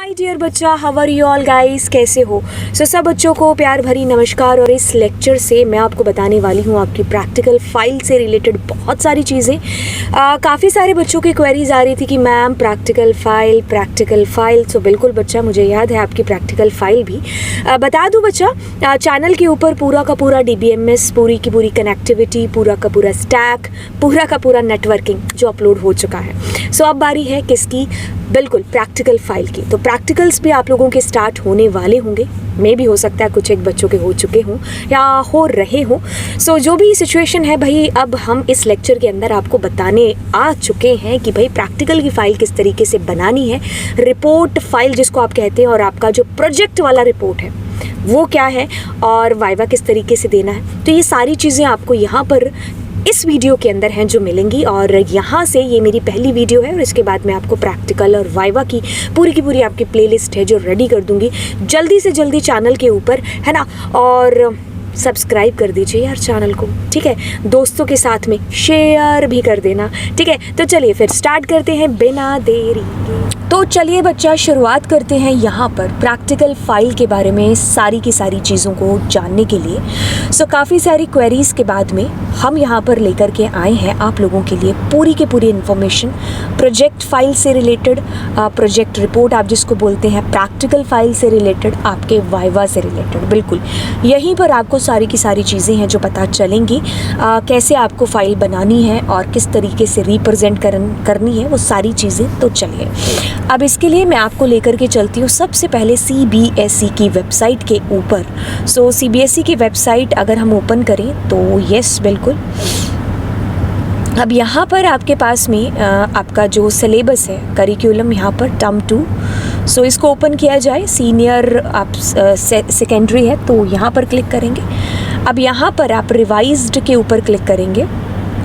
हाय dear बच्चा, how are you all guys, कैसे हो? सब बच्चों को प्यार भरी नमस्कार। और इस लेक्चर से मैं आपको बताने वाली हूँ आपकी प्रैक्टिकल फाइल से रिलेटेड बहुत सारी चीज़ें। काफ़ी सारे बच्चों की क्वेरीज आ रही थी कि मैम प्रैक्टिकल फ़ाइल। सो बिल्कुल बच्चा, मुझे याद है आपकी प्रैक्टिकल फ़ाइल भी। बता दूँ बच्चा, चैनल के ऊपर पूरा का पूरा DBMS, पूरी की पूरी कनेक्टिविटी, पूरा का पूरा स्टैक, पूरा का पूरा नेटवर्किंग जो अपलोड हो चुका है। सो अब बारी है किसकी? बिल्कुल प्रैक्टिकल फाइल की। तो प्रैक्टिकल्स भी आप लोगों के स्टार्ट होने वाले होंगे। मे भी हो सकता है कुछ एक बच्चों के हो चुके हों या हो रहे हों। सो जो भी सिचुएशन है भाई, अब हम इस लेक्चर के अंदर आपको बताने आ चुके हैं कि भाई प्रैक्टिकल की फ़ाइल किस तरीके से बनानी है, रिपोर्ट फाइल जिसको आप कहते हैं, और आपका जो प्रोजेक्ट वाला रिपोर्ट है वो क्या है, और वाइवा किस तरीके से देना है। तो ये सारी चीज़ें आपको यहाँ पर इस वीडियो के अंदर हैं जो मिलेंगी। और यहाँ से ये मेरी पहली वीडियो है और इसके बाद मैं आपको प्रैक्टिकल और वाइवा की पूरी आपकी प्लेलिस्ट है जो रेडी कर दूँगी जल्दी से जल्दी चैनल के ऊपर, है ना। और सब्सक्राइब कर दीजिए यार चैनल को, ठीक है। दोस्तों के साथ में शेयर भी कर देना, ठीक है। तो चलिए फिर स्टार्ट करते हैं बिना देरी के। तो चलिए बच्चा, शुरुआत करते हैं यहाँ पर प्रैक्टिकल फ़ाइल के बारे में सारी की सारी चीज़ों को जानने के लिए। काफ़ी सारी क्वेरीज़ के बाद में हम यहाँ पर लेकर के आए हैं आप लोगों के लिए पूरी की पूरी इन्फॉर्मेशन प्रोजेक्ट फाइल से रिलेटेड, प्रोजेक्ट रिपोर्ट आप जिसको बोलते हैं, प्रैक्टिकल फाइल से रिलेटेड, आपके वाइवा से रिलेटेड। बिल्कुल यहीं पर आपको सारी की सारी चीज़ें हैं जो पता चलेंगी, कैसे आपको फ़ाइल बनानी है और किस तरीके से रिप्रेजेंट करनी है वो सारी चीज़ें। तो चलिए अब इसके लिए मैं आपको लेकर के चलती हूँ सबसे पहले CBSE की वेबसाइट के ऊपर। CBSE की वेबसाइट अगर हम ओपन करें तो यस बिल्कुल, अब यहाँ पर आपके पास में आपका जो सिलेबस है, करिकुलम यहाँ पर टर्म 2। इसको ओपन किया जाए, सीनियर आप सेकेंडरी है तो यहाँ पर क्लिक करेंगे। अब यहाँ पर आप रिवाइज्ड के ऊपर क्लिक करेंगे,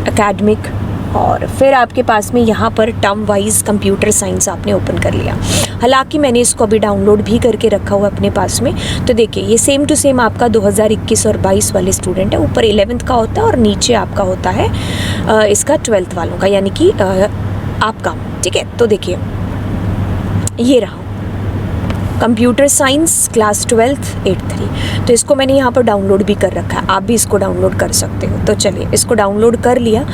एकेडमिक, और फिर आपके पास में यहाँ पर टर्म वाइज कंप्यूटर साइंस आपने ओपन कर लिया। हालांकि मैंने इसको अभी डाउनलोड भी करके रखा हुआ अपने पास में। तो देखिए ये सेम टू सेम आपका 2021 और 22 वाले स्टूडेंट है। ऊपर 11th का होता है और नीचे आपका होता है इसका 12th वालों का, यानी कि आपका, ठीक है। तो देखिए ये रहा कंप्यूटर साइंस क्लास 12th 8-3। तो इसको मैंने यहाँ पर डाउनलोड भी कर रखा है, आप भी इसको डाउनलोड कर सकते हो। तो चलिए इसको डाउनलोड कर लिया।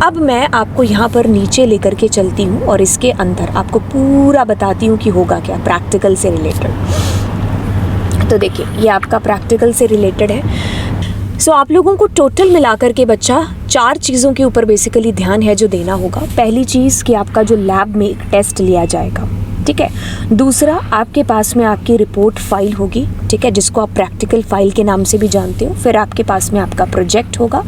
अब मैं आपको यहाँ पर नीचे लेकर के चलती हूँ और इसके अंदर आपको पूरा बताती हूँ कि होगा क्या प्रैक्टिकल से रिलेटेड। तो देखिए ये आपका प्रैक्टिकल से रिलेटेड है। आप लोगों को टोटल मिलाकर के बच्चा 4 चीज़ों के ऊपर बेसिकली ध्यान है जो देना होगा। पहली चीज़ कि आपका जो लैब में एक टेस्ट लिया जाएगा, ठीक है। दूसरा, आपके पास में आपकी रिपोर्ट फाइल होगी, ठीक है, जिसको आप प्रैक्टिकल फाइल के नाम से भी जानते हो। फिर आपके पास में आपका प्रोजेक्ट होगा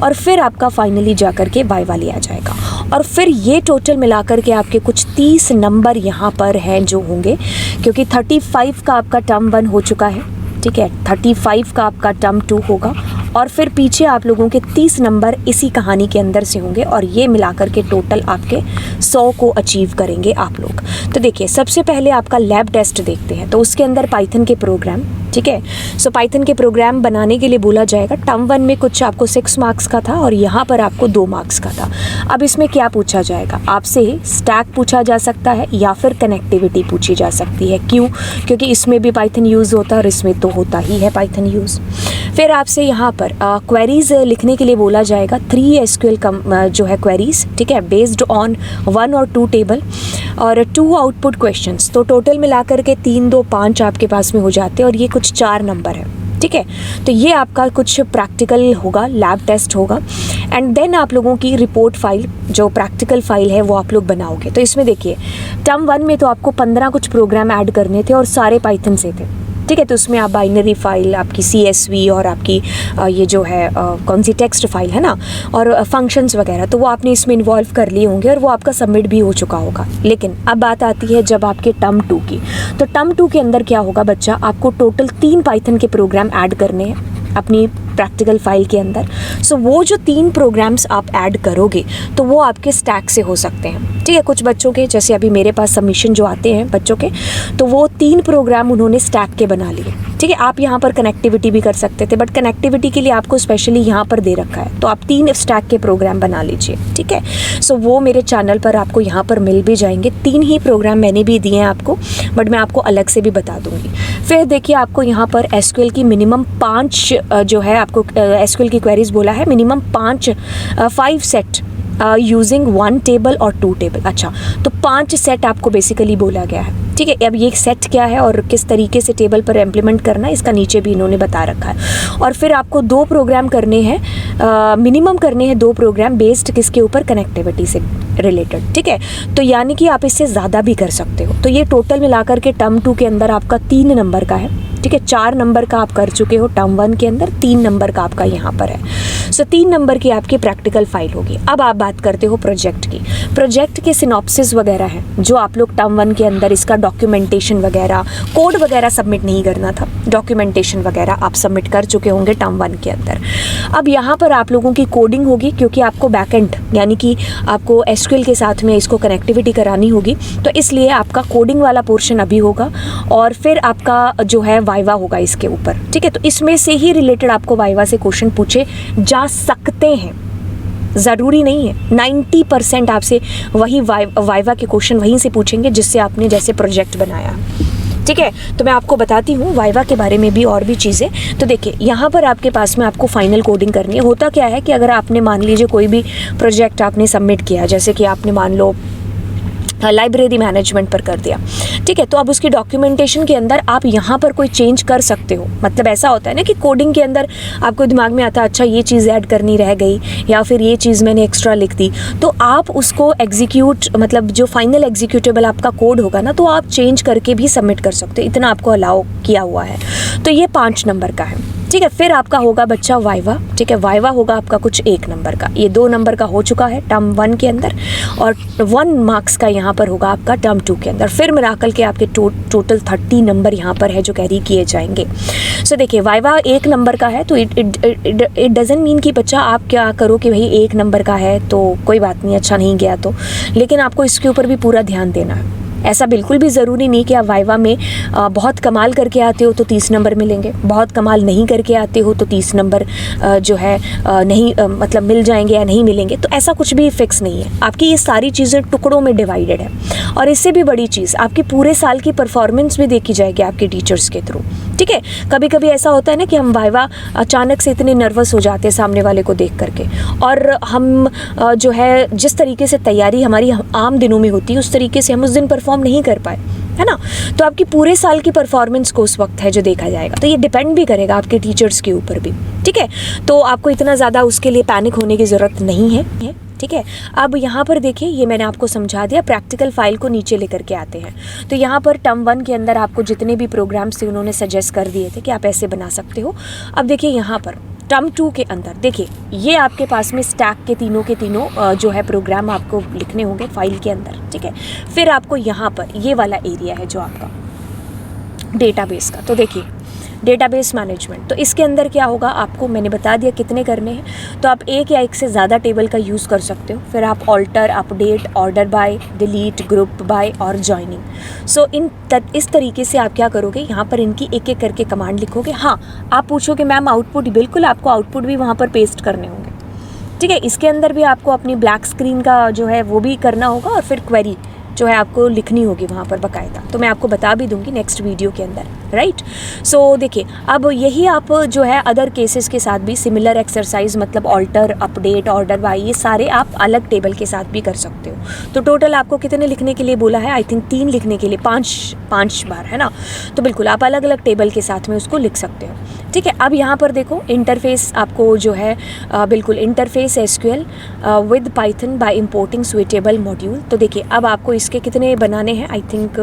और फिर आपका फाइनली जाकर के वाइवा लिया जाएगा। और फिर ये टोटल मिलाकर के आपके कुछ 30 नंबर यहाँ पर हैं जो होंगे, क्योंकि 35 का आपका टर्म 1 हो चुका है, ठीक है। 35 का आपका टर्म 2 होगा और फिर पीछे आप लोगों के 30 नंबर इसी कहानी के अंदर से होंगे और ये मिलाकर के टोटल आपके 100 को अचीव करेंगे आप लोग। तो देखिए सबसे पहले आपका लैब टेस्ट देखते हैं। तो उसके अंदर पाइथन के प्रोग्राम, ठीक है। पाइथन के प्रोग्राम बनाने के लिए बोला जाएगा। टर्म 1 में कुछ आपको 6 मार्क्स का था और यहाँ पर आपको 2 मार्क्स का था। अब इसमें क्या पूछा जाएगा आपसे? स्टैक पूछा जा सकता है या फिर कनेक्टिविटी पूछी जा सकती है। क्यों? क्योंकि इसमें भी पाइथन यूज़ होता है और इसमें तो होता ही है पाइथन यूज़। फिर आपसे यहाँ पर क्वेरीज लिखने के लिए बोला जाएगा। 3 SQL जो है क्वेरीज, ठीक है, बेस्ड ऑन 1 और 2 टेबल और 2 आउटपुट क्वेश्चंस। तो टोटल मिलाकर के 3, 2, 5 आपके पास में हो जाते हैं और ये कुछ 4 नंबर है, ठीक है। तो ये आपका कुछ प्रैक्टिकल होगा, लैब टेस्ट होगा। एंड देन आप लोगों की रिपोर्ट फाइल, जो प्रैक्टिकल फाइल है वो आप लोग बनाओगे। तो इसमें देखिए टर्म 1 में तो आपको 15 कुछ प्रोग्राम ऐड करने थे और सारे पाइथन से थे, ठीक है। तो उसमें आप बाइनरी फाइल, आपकी CSV और आपकी ये जो है कौन सी टेक्स्ट फाइल है ना, और फंक्शंस वगैरह, तो वो आपने इसमें इन्वॉल्व कर लिए होंगे और वो आपका सबमिट भी हो चुका होगा। लेकिन अब बात आती है जब आपके टर्म 2 की। तो टर्म 2 के अंदर क्या होगा बच्चा? आपको टोटल 3 पाइथन के प्रोग्राम ऐड करने हैं अपनी प्रैक्टिकल फाइल के अंदर। वो जो 3 प्रोग्राम्स आप ऐड करोगे तो वो आपके स्टैक से हो सकते हैं, ठीक है। कुछ बच्चों के, जैसे अभी मेरे पास सबमिशन जो आते हैं बच्चों के, तो वो 3 प्रोग्राम उन्होंने स्टैक के बना लिए, ठीक है। आप यहाँ पर कनेक्टिविटी भी कर सकते थे, बट कनेक्टिविटी के लिए आपको स्पेशली यहाँ पर दे रखा है, तो आप 3 स्टैक के प्रोग्राम बना लीजिए, ठीक है। सो वो मेरे चैनल पर आपको यहाँ पर मिल भी जाएंगे। 3 ही प्रोग्राम मैंने भी दिए हैं आपको, बट मैं आपको अलग से भी बता दूँगी। फिर देखिए आपको यहाँ पर एसक्यूएल की मिनिमम 5 जो है आपको एसक्यूएल की क्वेरीज बोला है, मिनिमम 5 सेट यूजिंग 1 टेबल और 2 टेबल। अच्छा, तो 5 सेट आपको बेसिकली बोला गया है, ठीक है। अब ये सेट क्या है और किस तरीके से टेबल पर इम्प्लीमेंट करना है, इसका नीचे भी इन्होंने बता रखा है। और फिर आपको 2 प्रोग्राम करने हैं, मिनिमम करने हैं 2 प्रोग्राम बेस्ड किसके ऊपर, कनेक्टिविटी से रिलेटेड, ठीक है। तो यानी कि आप इससे ज़्यादा भी कर सकते हो। तो ये टोटल मिलाकर के टर्म 2 के अंदर आपका 3 नंबर का है, ठीक है। 4 नंबर का आप कर चुके हो टर्म 1 के अंदर, 3 नंबर का आपका यहाँ पर है। सो 3 नंबर की आपकी प्रैक्टिकल फाइल होगी। अब आप बात करते हो प्रोजेक्ट की। प्रोजेक्ट के सिनॉप्सिस वगैरह हैं जो आप लोग टर्म 1 के अंदर इसका डॉक्यूमेंटेशन वगैरह, कोड वगैरह सबमिट नहीं करना था, डॉक्यूमेंटेशन वगैरह आप सबमिट कर चुके होंगे टर्म 1 के अंदर। अब यहाँ पर आप लोगों की कोडिंग होगी, क्योंकि आपको बैकएंड यानी कि आपको एसक्यूएल के साथ में इसको कनेक्टिविटी करानी होगी, तो इसलिए आपका कोडिंग वाला पोर्शन अभी होगा और फिर आपका जो है वाइवा होगा इसके ऊपर, ठीक है। तो इसमें से ही रिलेटेड आपको वाइवा से क्वेश्चन पूछे जा सकते हैं, ज़रूरी नहीं है। 90% आपसे वही वाइवा के क्वेश्चन वहीं से पूछेंगे जिससे आपने जैसे प्रोजेक्ट बनाया, ठीक है। तो मैं आपको बताती हूँ वाइवा के बारे में भी और भी चीज़ें। तो देखिए यहाँ पर आपके पास में आपको फाइनल कोडिंग करनी है। होता क्या है कि अगर आपने मान लीजिए कोई भी प्रोजेक्ट आपने सबमिट किया, जैसे कि आपने मान लो लाइब्रेरी मैनेजमेंट पर कर दिया, ठीक है। तो अब उसकी डॉक्यूमेंटेशन के अंदर आप यहाँ पर कोई चेंज कर सकते हो। मतलब ऐसा होता है ना कि कोडिंग के अंदर आपको दिमाग में आता है अच्छा ये चीज़ ऐड करनी रह गई या फिर ये चीज़ मैंने एक्स्ट्रा लिख दी, तो आप उसको एग्जीक्यूट, मतलब जो फाइनल एग्जीक्यूटेबल आपका कोड होगा ना, तो आप चेंज करके भी सबमिट कर सकते हो, इतना आपको अलाउ किया हुआ है। तो ये 5 नंबर का है, ठीक है। फिर आपका होगा बच्चा वाइवा, ठीक है। वाइवा होगा आपका कुछ 1 नंबर का, ये 2 नंबर का हो चुका है टर्म 1 के अंदर, और 1 मार्क्स का यहाँ पर होगा आपका टर्म 2 के अंदर। फिर मिलाकर के आपके टोटल 30 नंबर यहाँ पर है जो कैरी किए जाएंगे। सो देखिए वाइवा 1 नंबर का है, तो इट डजंट मीन कि बच्चा आप क्या करो कि भाई 1 नंबर का है तो कोई बात नहीं, अच्छा नहीं गया तो, लेकिन आपको इसके ऊपर भी पूरा ध्यान देना है। ऐसा बिल्कुल भी ज़रूरी नहीं कि आप वाइवा में बहुत कमाल करके आते हो तो 30 नंबर मिलेंगे, बहुत कमाल नहीं करके आते हो तो 30 नंबर जो है नहीं मतलब मिल जाएंगे या नहीं मिलेंगे। तो ऐसा कुछ भी फिक्स नहीं है। आपकी ये सारी चीज़ें टुकड़ों में डिवाइडेड है। और इससे भी बड़ी चीज़, आपकी पूरे साल की परफॉर्मेंस भी देखी जाएगी आपके टीचर्स के थ्रू, ठीक है। कभी कभी ऐसा होता है ना कि हम वाइवा अचानक से इतने नर्वस हो जाते हैं सामने वाले को देख करके, और हम जो है जिस तरीके से तैयारी हमारी आम दिनों में होती है उस तरीके से हम उस दिन परफॉर्म नहीं कर पाए, है ना। तो आपकी पूरे साल की परफॉर्मेंस को उस वक्त है जो देखा जाएगा। तो ये डिपेंड भी करेगा आपके टीचर्स के ऊपर भी, ठीक है। तो आपको इतना ज़्यादा उसके लिए पैनिक होने की ज़रूरत नहीं है, ठीक है। अब यहाँ पर देखिए ये मैंने आपको समझा दिया। प्रैक्टिकल फाइल को नीचे लेकर के आते हैं। तो यहाँ पर टर्म 1 के अंदर आपको जितने भी प्रोग्राम्स थे उन्होंने सजेस्ट कर दिए थे कि आप ऐसे बना सकते हो। अब देखिए यहाँ पर टर्म 2 के अंदर देखिए ये आपके पास में स्टैक के तीनों जो है प्रोग्राम आपको लिखने होंगे फाइल के अंदर, ठीक है। फिर आपको यहाँ पर ये वाला एरिया है जो आपका डेटाबेस का। तो देखिए डेटाबेस मैनेजमेंट, तो इसके अंदर क्या होगा आपको मैंने बता दिया कितने करने हैं। तो आप एक या एक से ज़्यादा टेबल का यूज़ कर सकते हो। फिर आप alter, update, order by, delete, group by और जॉइनिंग। सो इस तरीके से आप क्या करोगे, यहाँ पर इनकी एक एक करके कमांड लिखोगे। हाँ, आप पूछोगे मैम आउटपुट, बिल्कुल आपको आउटपुट भी वहाँ पर पेस्ट करने होंगे, ठीक है। इसके अंदर भी आपको अपनी ब्लैक स्क्रीन का जो है वो भी करना होगा, और फिर क्वेरी जो है आपको लिखनी होगी वहाँ पर बाकायदा। तो मैं आपको बता भी दूंगी नेक्स्ट वीडियो के अंदर, राइट। सो देखिए अब यही आप जो है अदर केसेस के साथ भी सिमिलर एक्सरसाइज, मतलब ऑल्टर, अपडेट, ऑर्डर बाय, ये सारे आप अलग टेबल के साथ भी कर सकते हो। तो टोटल आपको कितने लिखने के लिए बोला है, आई थिंक 3 लिखने के लिए, 5 बार, है ना। तो बिल्कुल आप अलग अलग टेबल के साथ में उसको लिख सकते हो, ठीक है। अब यहाँ पर देखो इंटरफेस आपको जो है बिल्कुल interface SQL with Python by importing suitable module. तो देखिए अब आपको इसके कितने बनाने हैं, आई थिंक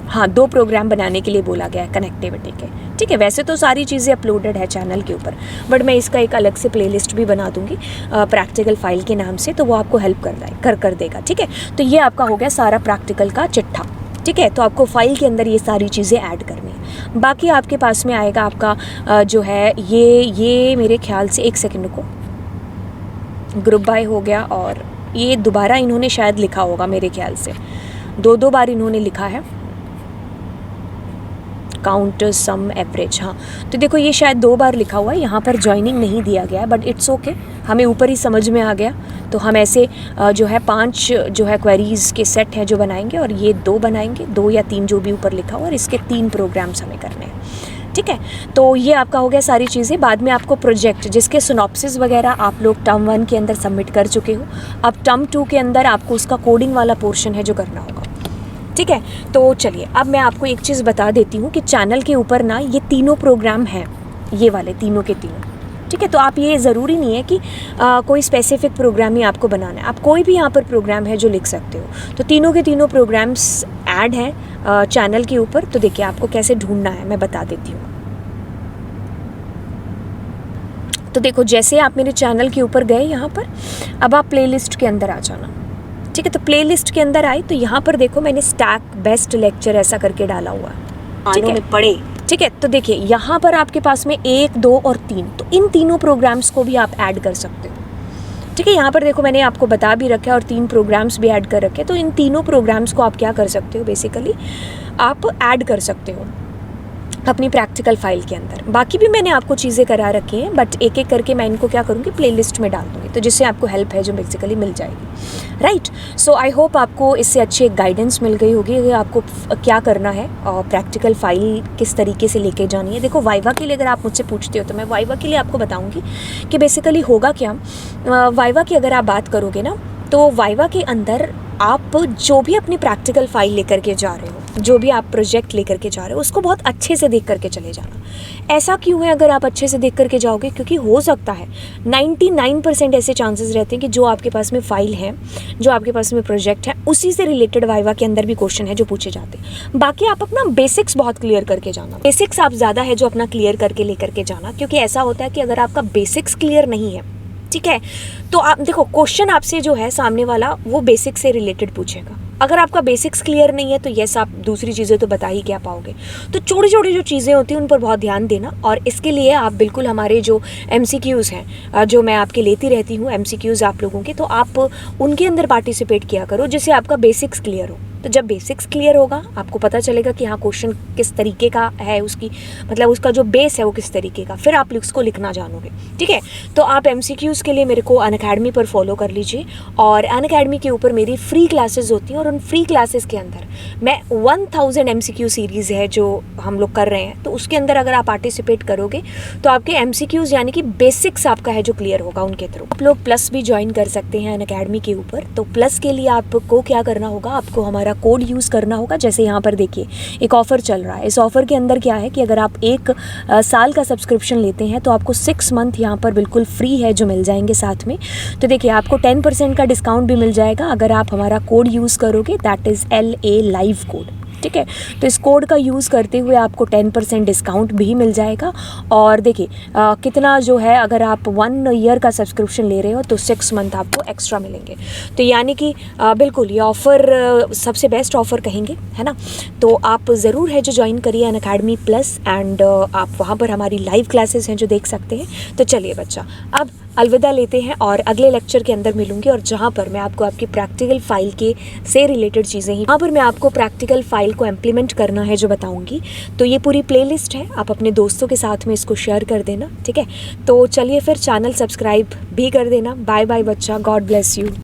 हाँ 2 प्रोग्राम बनाने के लिए बोला गया है कनेक्टिविटी के, ठीक है। वैसे तो सारी चीज़ें अपलोडेड है चैनल के ऊपर, बट मैं इसका एक अलग से प्लेलिस्ट भी बना दूंगी प्रैक्टिकल फाइल के नाम से, तो वो आपको हेल्प कर देगा, ठीक है। तो ये आपका हो गया सारा प्रैक्टिकल का चिट्ठा, ठीक है। तो आपको फाइल के अंदर ये सारी चीज़ें ऐड करनी है। बाकी आपके पास में आएगा आपका जो है ये मेरे ख्याल से 1 सेकेंड को ग्रुप बाय हो गया, और ये दोबारा इन्होंने शायद लिखा होगा मेरे ख्याल से 2 बार इन्होंने लिखा है। काउंट सम एवरेज। हाँ, तो देखो ये शायद 2 बार लिखा हुआ है, यहाँ पर जॉइनिंग नहीं दिया गया है, बट इट्स ओके, हमें ऊपर ही समझ में आ गया। तो हम ऐसे जो है 5 जो है क्वेरीज़ के सेट हैं जो बनाएंगे, और ये 2 बनाएंगे, 2 या 3 जो भी ऊपर लिखा हुआ, और इसके 3 प्रोग्राम्स हमें करने हैं। ठीक है, तो ये आपका हो गया सारी चीज़ें। बाद में आपको प्रोजेक्ट जिसके सिनॉप्सिस वगैरह आप लोग टर्म 1 के अंदर सबमिट कर चुके हो, अब टर्म 2 के अंदर आपको उसका कोडिंग वाला पोर्शन है जो करना होगा। ठीक है, तो चलिए अब मैं आपको एक चीज़ बता देती हूँ कि चैनल के ऊपर ना ये तीनों प्रोग्राम हैं, ये वाले तीनों के तीनों। ठीक है, तो आप ये ज़रूरी नहीं है कि कोई स्पेसिफिक प्रोग्राम ही आपको बनाना है, आप कोई भी यहाँ पर प्रोग्राम है जो लिख सकते हो। तो तीनों के तीनों प्रोग्राम्स ऐड हैं चैनल के ऊपर। तो देखिए आपको कैसे ढूंढना है मैं बता देती हूँ। तो देखो जैसे आप मेरे चैनल के ऊपर गए यहाँ पर, अब आप प्लेलिस्ट के अंदर आ जाना। ठीक है, तो प्लेलिस्ट के अंदर आए तो यहाँ पर देखो मैंने स्टैक बेस्ट लेक्चर ऐसा करके डाला हुआ है, ठीक है, पढ़े। ठीक है, तो देखिए यहाँ पर आपके पास में 1, 2 और 3, तो इन तीनों प्रोग्राम्स को भी आप ऐड कर सकते हो। ठीक है, यहाँ पर देखो मैंने आपको बता भी रखा है और 3 प्रोग्राम्स भी ऐड कर रखे हैं। तो इन तीनों प्रोग्राम्स को आप क्या कर सकते हो, बेसिकली आप ऐड कर सकते हो अपनी प्रैक्टिकल फाइल के अंदर। बाकी भी मैंने आपको चीज़ें करा रखी हैं, बट एक एक करके मैं इनको क्या करूँगी, प्लेलिस्ट में डाल दूँगी, तो जिससे आपको हेल्प है जो बेसिकली मिल जाएगी। राइट, सो आई होप आपको इससे अच्छी एक गाइडेंस मिल गई होगी कि आपको क्या करना है और प्रैक्टिकल फाइल किस तरीके से लेके जानी है। देखो वाइवा के लिए अगर आप मुझसे पूछते हो तो मैं वाइवा के लिए आपको बताऊँगी कि बेसिकली होगा क्या। वाइवा की अगर आप बात करोगे ना, तो वाइवा के अंदर आप जो भी अपनी प्रैक्टिकल फाइल लेकर के जा रहे हो, जो भी आप प्रोजेक्ट लेकर के जा रहे हो, उसको बहुत अच्छे से देख करके चले जाना। ऐसा क्यों है अगर आप अच्छे से देख करके जाओगे, क्योंकि हो सकता है 99% ऐसे चांसेस रहते हैं कि जो आपके पास में फाइल है, जो आपके पास में प्रोजेक्ट है, उसी से रिलेटेड वाइवा के अंदर भी क्वेश्चन है जो पूछे जाते हैं। बाकी आप अपना बेसिक्स बहुत क्लियर करके जाना, बेसिक्स आप ज़्यादा है जो अपना क्लियर करके लेकर के जाना, क्योंकि ऐसा होता है कि अगर आपका बेसिक्स क्लियर नहीं है, ठीक है, तो आप देखो क्वेश्चन आपसे जो है सामने वाला वो बेसिक से रिलेटेड पूछेगा। अगर आपका बेसिक्स क्लियर नहीं है तो यस आप दूसरी चीज़ें तो बता ही क्या पाओगे। तो छोटी छोटी जो चीज़ें होती हैं उन पर बहुत ध्यान देना, और इसके लिए आप बिल्कुल हमारे जो MCQs हैं जो मैं आपके लेती रहती हूँ MCQs आप लोगों के, तो आप उनके अंदर पार्टिसिपेट किया करो जिससे आपका बेसिक्स क्लियर हो। तो जब बेसिक्स क्लियर होगा आपको पता चलेगा कि हाँ क्वेश्चन किस तरीके का है, उसकी मतलब उसका जो बेस है वो किस तरीके का, फिर आप उसको लिखना जानोगे। ठीक है, तो आप MCQs के लिए मेरे को अनअकैडमी पर फॉलो कर लीजिए, और अनअकैडमी के ऊपर मेरी फ्री क्लासेस होती हैं, और उन फ्री क्लासेस के अंदर मैं 1000 MCQ सीरीज़ है जो हम लोग कर रहे हैं, तो उसके अंदर अगर आप पार्टिसिपेट करोगे तो आपके MCQs यानी कि बेसिक्स आपका है जो क्लियर होगा उनके थ्रू। आप लोग प्लस भी ज्वाइन कर सकते हैं अनअकैडमी के ऊपर। तो प्लस के लिए आपको क्या करना होगा, आपको हमारा कोड यूज़ करना होगा। जैसे यहाँ पर देखिए एक ऑफ़र चल रहा है, इस ऑफ़र के अंदर क्या है कि अगर आप 1 साल का सब्सक्रिप्शन लेते हैं तो आपको 6 मंथ यहाँ पर बिल्कुल फ्री है जो मिल जाएंगे साथ में। तो देखिए आपको 10% का डिस्काउंट भी मिल जाएगा अगर आप हमारा कोड यूज़ करोगे, that is LA live code. ठीक है, तो इस कोड का यूज़ करते हुए आपको 10% डिस्काउंट भी मिल जाएगा। और देखिए कितना जो है, अगर आप 1 ईयर का सब्सक्रिप्शन ले रहे हो तो 6 मंथ आपको एक्स्ट्रा मिलेंगे। तो यानी कि बिल्कुल ये ऑफ़र सबसे बेस्ट ऑफ़र कहेंगे, है ना। तो आप ज़रूर है जो ज्वाइन करिए अनअकैडमी प्लस, एंड आप वहाँ पर हमारी लाइव क्लासेस हैं जो देख सकते हैं। तो चलिए बच्चा अब अलविदा लेते हैं, और अगले लेक्चर के अंदर मिलूंगी, और जहाँ पर मैं आपको आपकी प्रैक्टिकल फाइल के से रिलेटेड चीज़ें ही, वहाँ पर मैं आपको प्रैक्टिकल फाइल को इम्प्लीमेंट करना है जो बताऊंगी। तो ये पूरी प्लेलिस्ट है, आप अपने दोस्तों के साथ में इसको शेयर कर देना। ठीक है, तो चलिए फिर चैनल सब्सक्राइब भी कर देना। बाय बाय बच्चा, गॉड ब्लेस यू।